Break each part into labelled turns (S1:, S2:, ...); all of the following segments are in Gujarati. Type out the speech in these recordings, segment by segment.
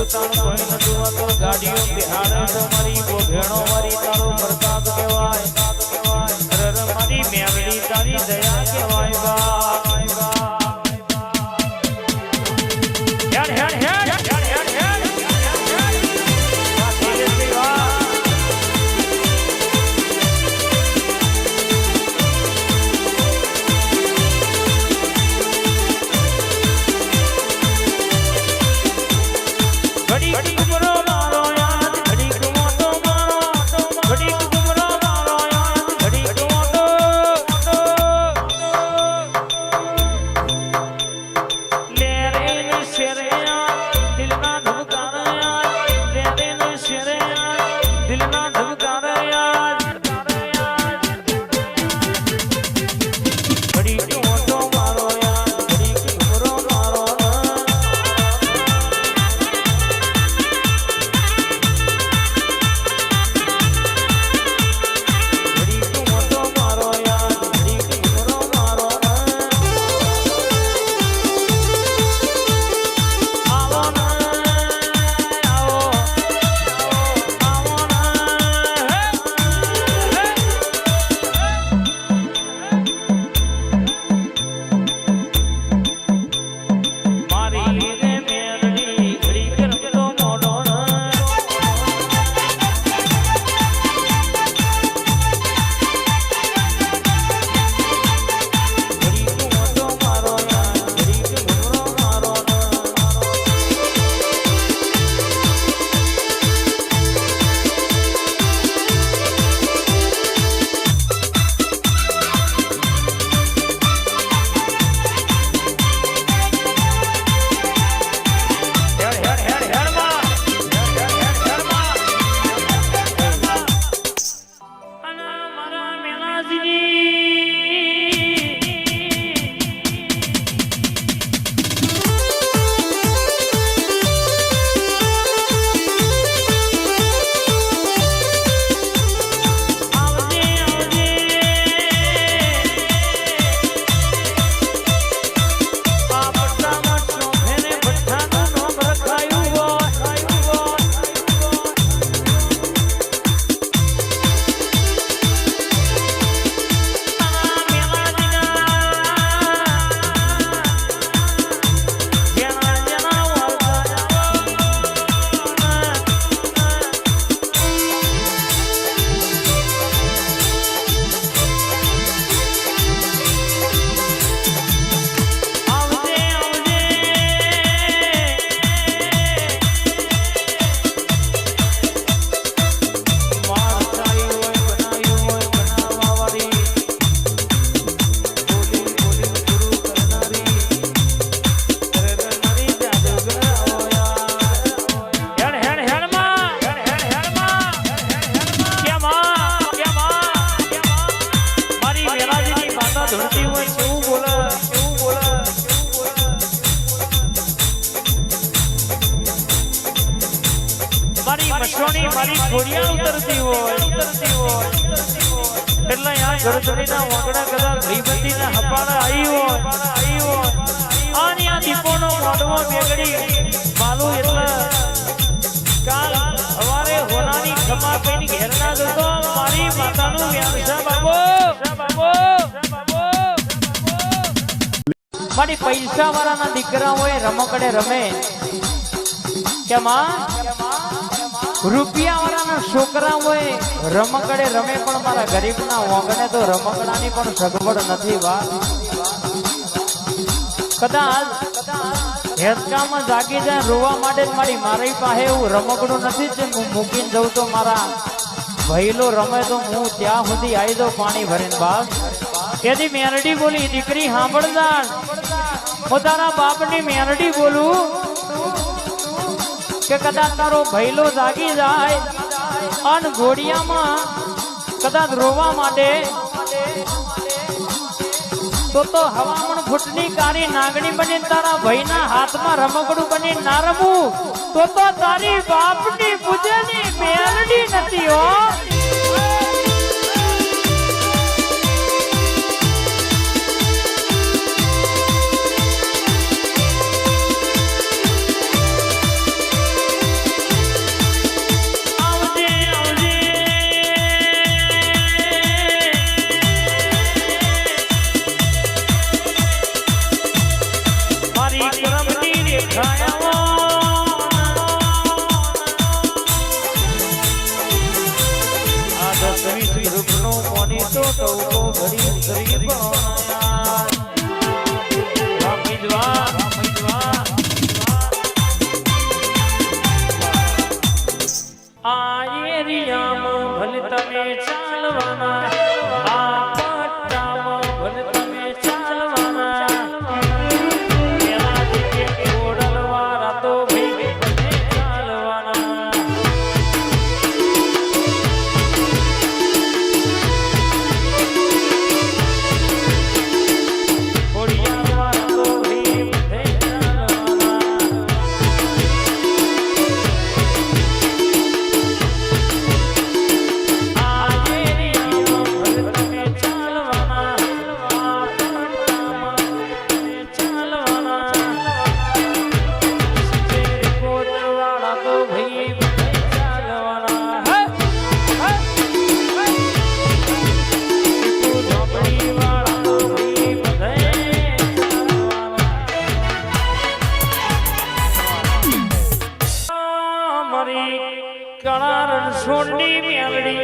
S1: ગાડીઓ બિહાડે તમારી ભેણો મારી તારો પ્રતાપ કહેવાય મારી મેમરી તારી દયા કહેવાય મારી ખોડિયા ઉતરતી હોય એટલે આ ગરદડીના વાગડા કદા ભઈબંધીના હપાડા આવી હોય આની આ દીપોનો મોઢવો બેગડી માલું એટલે કાલ સવારે હોનાની ખમા કઈની ઘેરના જતો મારી માતાનું વ્યાસા બાબો મારી પૈસા વાળાના દીકરા હોય રમકડે રમે કે માં રૂપિયા વાળાના છોકરા હોય રમકડે રમે પણ મારા ગરીબના વાંગણે તો રમકડાની પણ સગવડ નથી વાત કદાચ હેસકામાં જાગી જાય રોવા માટે મારી પાસે એવું રમકડું નથી જે હું મૂકીને જઉં તો મારા ભઈલો રમે તો હું ત્યાં સુધી આવી દઉં પાણી ભરીને બાપ એથી મેરડી બોલી દીકરી સાંભળદાર હું તારા બાપની મેરડી બોલું કે કદાચ તારો ભઈલો જાગી જાય અને ઘોડિયામાં કદાચ રોવા માટે તો હવામણ ફૂટની કારી નાગણી બની તારા ભાઈના હાથમાં રમકડું બની ના રમવું તો તારી બાપની પૂજેની મેલડી નથી હો ભલે તમે ચાલવાના આ પટ્ટામાં ભલે તમે ચાલવાના પેલા જે ઓડલવાળા તો ભલે ચાલવાના ઓડિયાવાળા તો ભલે ચાલવાના છોડની મેલડી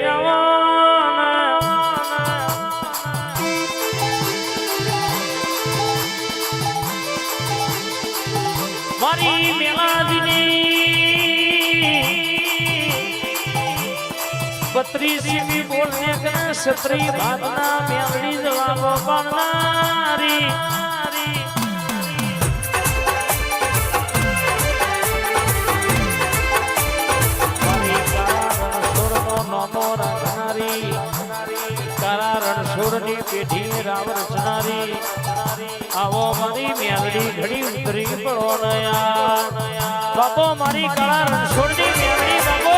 S1: મારી મેલાદીની 32મી બોલને કે ક્ષત્રિય ભાગના મેલડી જવાબ પાડનારી રણછોડની પેઢી રાવ રચનારી આવો મારી મેલડી ઘડી ઉતરી પડો નયા બાપો મારી કાળા રણછોડની મેલડી બાપો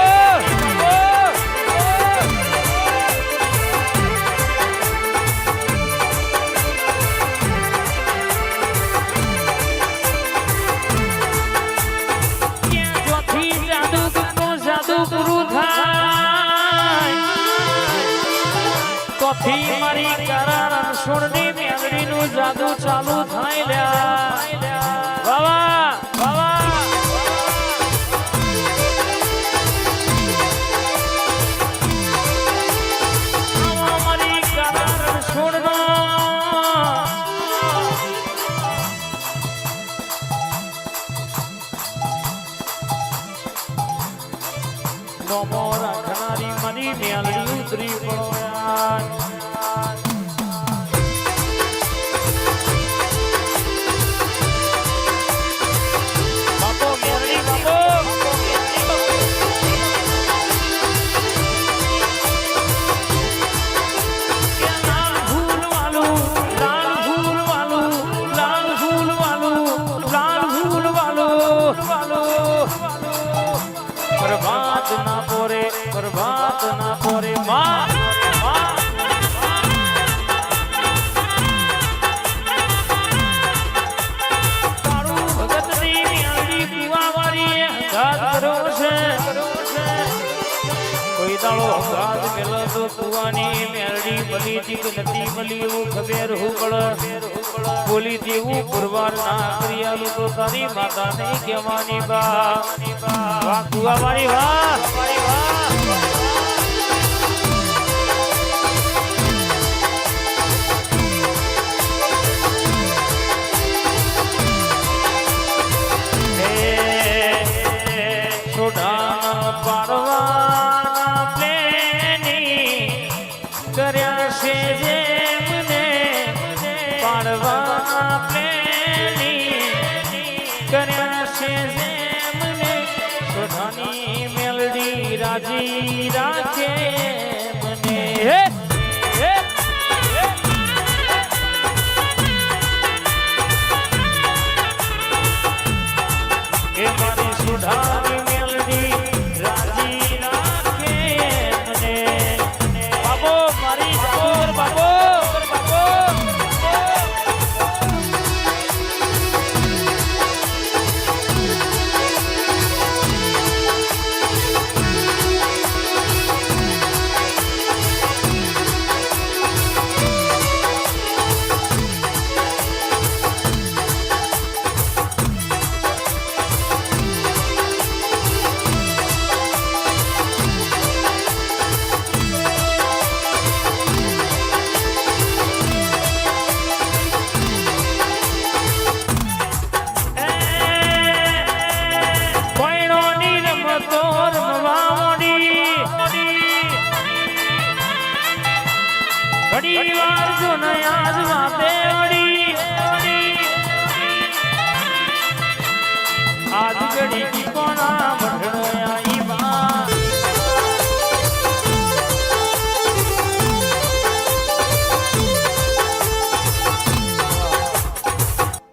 S1: જાદુ પૂરું થાય તોથી મારી કાળા રણછોડની મેલડીનું જાદુ ચાલુ થાય લ્યા બાવા બાવા મારી કાળા રણછોડનો નોમો રાખનારી મારી મેલડી ઉતરી પડો પ્રભાત ના પોરે માં તારું ભગત ની મેલડી કુવાવારી ઘાત કરો છે કોઈ દાડો ઘાત મેલો તો કુવાની મેલડી બલી ટીક નથી બલી એવું ખબર હું પડ બોલી દેવું પુરવાર ના કર્યાલું તો તારી માતા નહીં કહેવાની બા વાહ કુવાવારી વાહ મેલડી રાજી રાખે મને એ મારી સુધારી મેલડી રાજી રાખે મને બાબો મારી જોર બાબો છું ને આજ વાતે વળી આજ ઘડી કોના